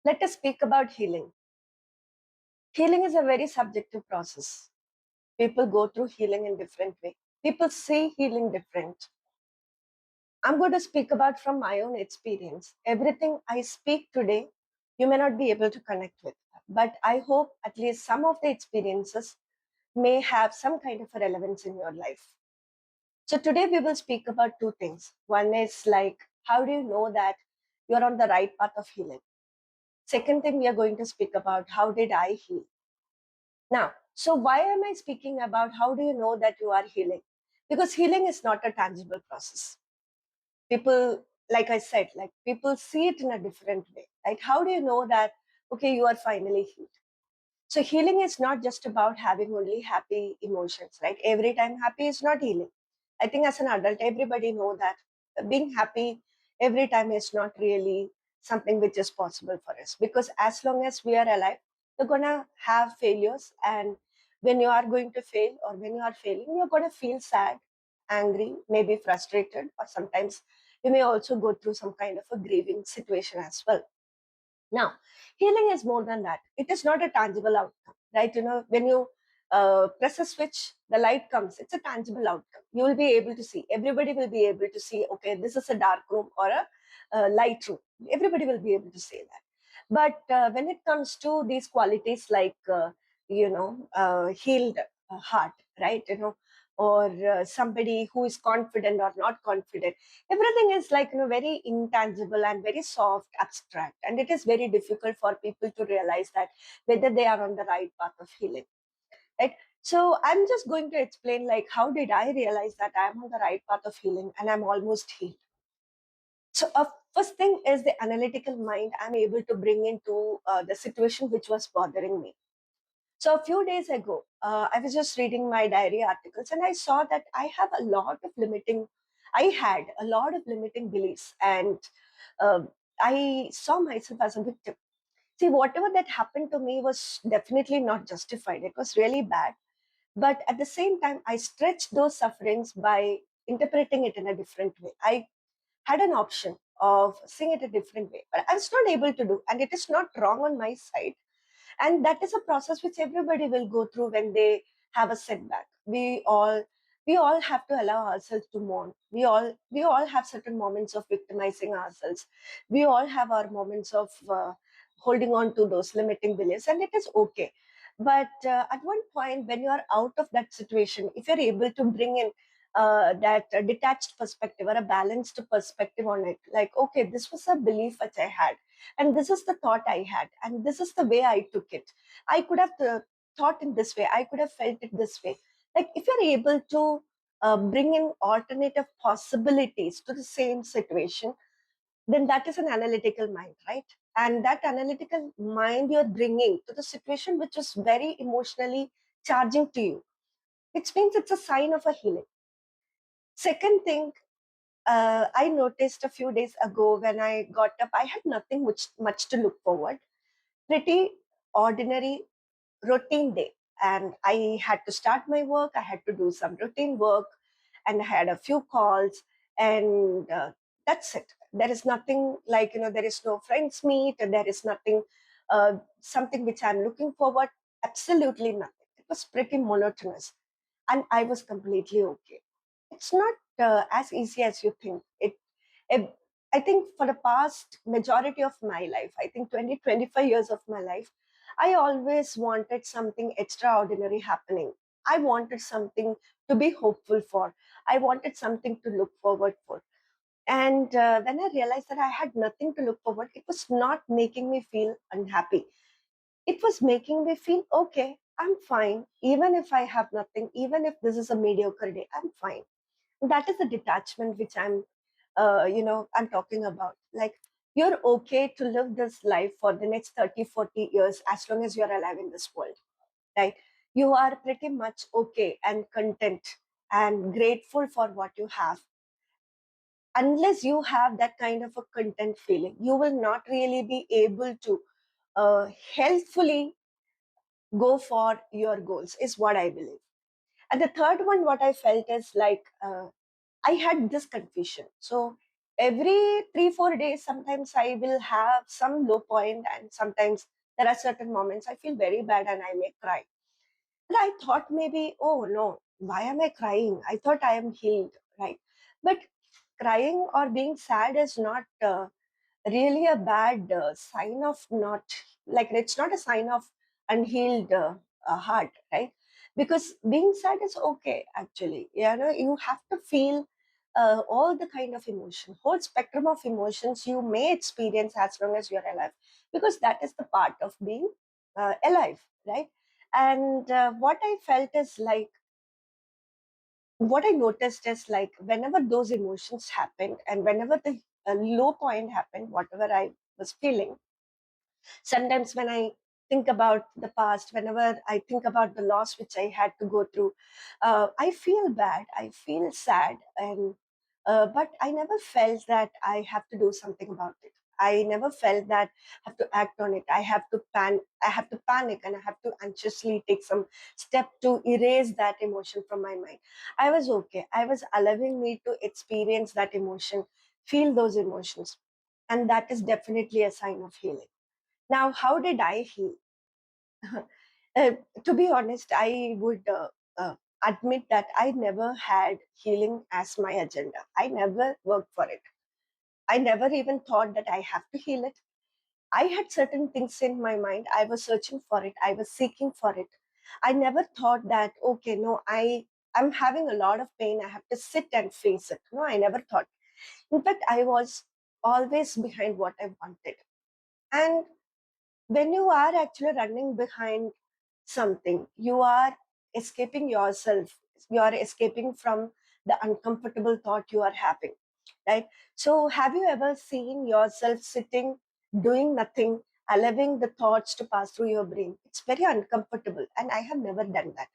Let us speak about healing. Healing is a very subjective process. People go through healing in different way. People see healing different. I'm going to speak about from my own experience. Everything I speak today, you may not be able to connect with, but I hope at least some of the experiences may have some kind of a relevance in your life. So today we will speak about two things. One is like, how do you know that you're on the right path of healing? Second thing we are going to speak about, how did I heal? Now, so why am I speaking about how do you know that you are healing? Because healing is not a tangible process. People, like I said, like people see it in a different way. Like, how do you know that, okay, you are finally healed? So healing is not just about having only happy emotions, right? Every time happy is not healing. I think as an adult, everybody know that being happy every time is not really something which is possible for us, because as long as we are alive, we're gonna have failures, and when you are going to fail or when you are failing, you're gonna feel sad, angry, maybe frustrated, or sometimes you may also go through some kind of a grieving situation as well. Now, healing is more than that. It is not a tangible outcome, right? When you press a switch, the light comes. It's a tangible outcome. You will be able to see. Everybody will be able to see, okay, this is a dark room or a light room. Everybody will be able to say that. But when it comes to these qualities like, healed heart, right? Or somebody who is confident or not confident, everything is like very intangible and very soft, abstract, and it is very difficult for people to realize that whether they are on the right path of healing, right? So I'm just going to explain like how did I realize that I'm on the right path of healing and I'm almost healed. So first thing is the analytical mind I'm able to bring into the situation which was bothering me. So a few days ago, I was just reading my diary articles and I saw that I had a lot of limiting beliefs, and I saw myself as a victim. See, whatever that happened to me was definitely not justified. It was really bad. But at the same time, I stretched those sufferings by interpreting it in a different way. I had an option of seeing it a different way, but I was not able to do, and it is not wrong on my side, and that is a process which everybody will go through when they have a setback. We all have to allow ourselves to mourn. We all have certain moments of victimizing ourselves. We all have our moments of holding on to those limiting beliefs, and it is okay. But at one point when you are out of that situation, if you're able to bring in that detached perspective or a balanced perspective on it, like, okay, this was a belief which I had, and this is the thought I had, and this is the way I took it. I could have thought in this way, I could have felt it this way. Like, if you're able to bring in alternative possibilities to the same situation, then that is an analytical mind, right? And that analytical mind you're bringing to the situation which is very emotionally charging to you, which means it's a sign of a healing. Second thing, I noticed a few days ago when I got up, I had nothing much to look forward. Pretty ordinary routine day. And I had to start my work, I had to do some routine work, and I had a few calls, and that's it. There is nothing like, there is no friends meet, and there is nothing, something which I'm looking forward, absolutely nothing. It was pretty monotonous, and I was completely okay. It's not as easy as you think. It I think for the past majority of my life, I think 20-25 years of my life, I always wanted something extraordinary happening. I wanted something to be hopeful for. I wanted something to look forward for. And when I realized that I had nothing to look forward, it was not making me feel unhappy. It was making me feel okay. I'm fine. Even if I have nothing, even if this is a mediocre day, I'm fine. That is the detachment which I'm talking about. Like, you're okay to live this life for the next 30-40 years as long as you're alive in this world, right? You are pretty much okay and content and grateful for what you have. Unless you have that kind of a content feeling, you will not really be able to healthfully go for your goals, is what I believe. And the third one, what I felt is like, I had this confusion. So every 3 4 days sometimes I will have some low point, and sometimes there are certain moments I feel very bad and I may cry. And I thought maybe, oh no, why am I crying? I thought I am healed, right? But crying or being sad is not really a bad sign of not, like, it's not a sign of unhealed heart, right? Because being sad is okay, actually. You have to feel all the kind of emotion, whole spectrum of emotions you may experience as long as you're alive, because that is the part of being alive, right? And what I felt is like, what I noticed is like, whenever those emotions happened and whenever the low point happened, whatever I was feeling, sometimes when I think about the past, whenever I think about the loss which I had to go through, I feel bad, I feel sad, and but I never felt that I have to do something about it. I never felt that I have to act on it. I have to panic, and I have to anxiously take some step to erase that emotion from my mind. I was okay, I was allowing me to experience that emotion, feel those emotions, and that is definitely a sign of healing. Now, how did I heal? Uh, to be honest, I would admit that I never had healing as my agenda. I never worked for it. I never even thought that I have to heal it. I had certain things in my mind. I was searching for it. I was seeking for it. I never thought that, okay, no, I'm having a lot of pain. I have to sit and face it. No, I never thought. In fact, I was always behind what I wanted. And when you are actually running behind something, you are escaping yourself, you are escaping from the uncomfortable thought you are having, right? So have you ever seen yourself sitting doing nothing, allowing the thoughts to pass through your brain? It's very uncomfortable, and I have never done that.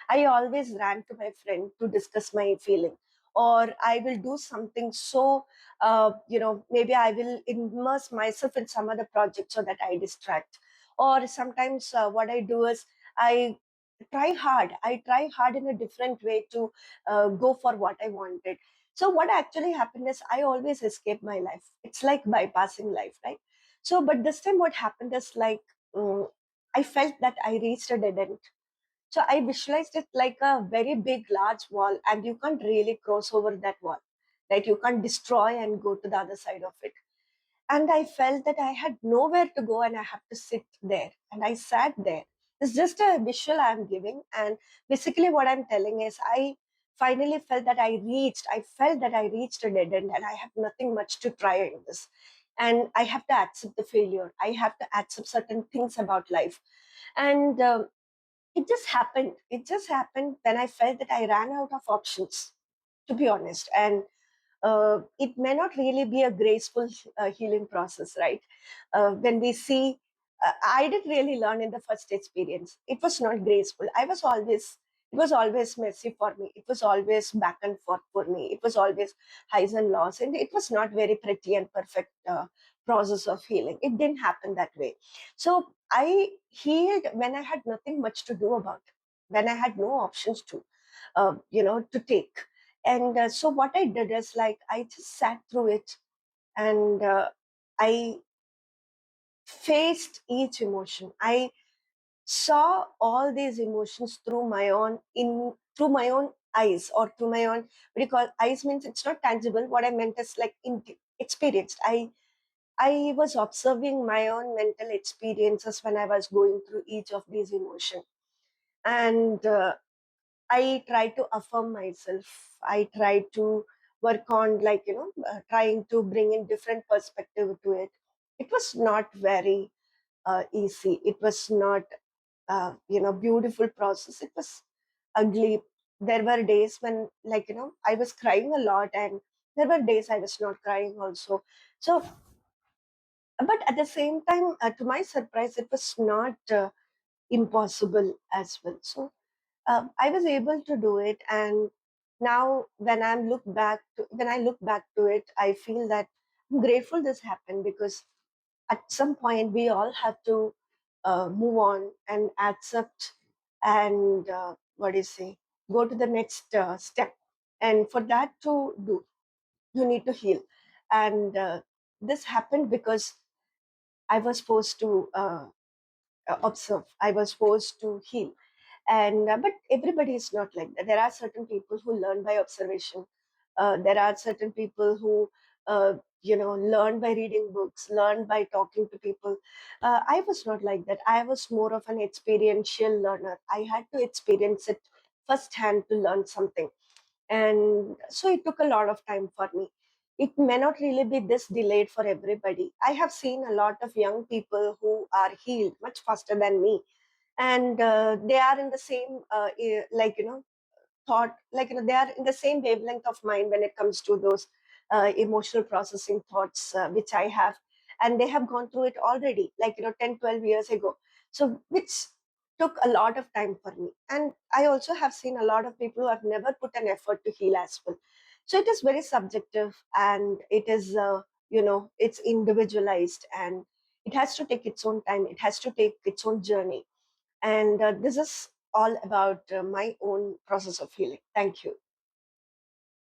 I always ran to my friend to discuss my feeling, or I will do something so, maybe I will immerse myself in some other project so that I distract. Or sometimes what I do is I try hard. I try hard in a different way to go for what I wanted. So what actually happened is I always escape my life. It's like bypassing life, right? So, but this time what happened is like, I felt that I reached a dead end. So I visualized it like a very big, large wall, and you can't really cross over that wall. Right? You can't destroy and go to the other side of it. And I felt that I had nowhere to go and I have to sit there. And I sat there. It's just a visual I'm giving. And basically, what I'm telling is, I finally felt that I reached a dead end and I have nothing much to try in this. And I have to accept the failure. I have to accept certain things about life. And it just happened. It just happened when I felt that I ran out of options, to be honest. And it may not really be a graceful healing process, right? When we see, I did really learn in the first experience. It was not graceful. It was always messy for me. It was always back and forth for me. It was always highs and lows. And it was not very pretty and perfect process of healing. It didn't happen that way. So I healed when I had nothing much to do about it, when I had no options to take. And so what I did is like, I just sat through it, and I faced each emotion. I saw all these emotions through my own eyes, or through my own, what do you call, eyes means it's not tangible. What I meant is like experienced. I was observing my own mental experiences when I was going through each of these emotions. And I try to affirm myself. I try to work on, like, trying to bring in different perspective to it. It was not very easy. It was not, beautiful process. It was ugly. There were days when, like, I was crying a lot, and there were days I was not crying also. So, but at the same time, to my surprise, it was not impossible as well. So I was able to do it, and now when I look back to it, I feel that I'm grateful this happened, because at some point we all have to move on and accept, and what do you say, go to the next step, and for that to do, you need to heal. And this happened because I was forced to observe. I was forced to heal. And but everybody is not like that. There are certain people who learn by observation. There are certain people who learn by reading books, learn by talking to people. I was not like that. I was more of an experiential learner. I had to experience it firsthand to learn something, and so it took a lot of time for me. It may not really be this delayed for everybody. I have seen a lot of young people who are healed much faster than me, and they are in the same thought, they are in the same wavelength of mind when it comes to those emotional processing thoughts which I have, and they have gone through it already, 10, 12 years ago. So which took a lot of time for me. And I also have seen a lot of people who have never put an effort to heal as well. So it is very subjective, and it is it's individualized, and it has to take its own time, it has to take its own journey. And this is all about my own process of healing. Thank you.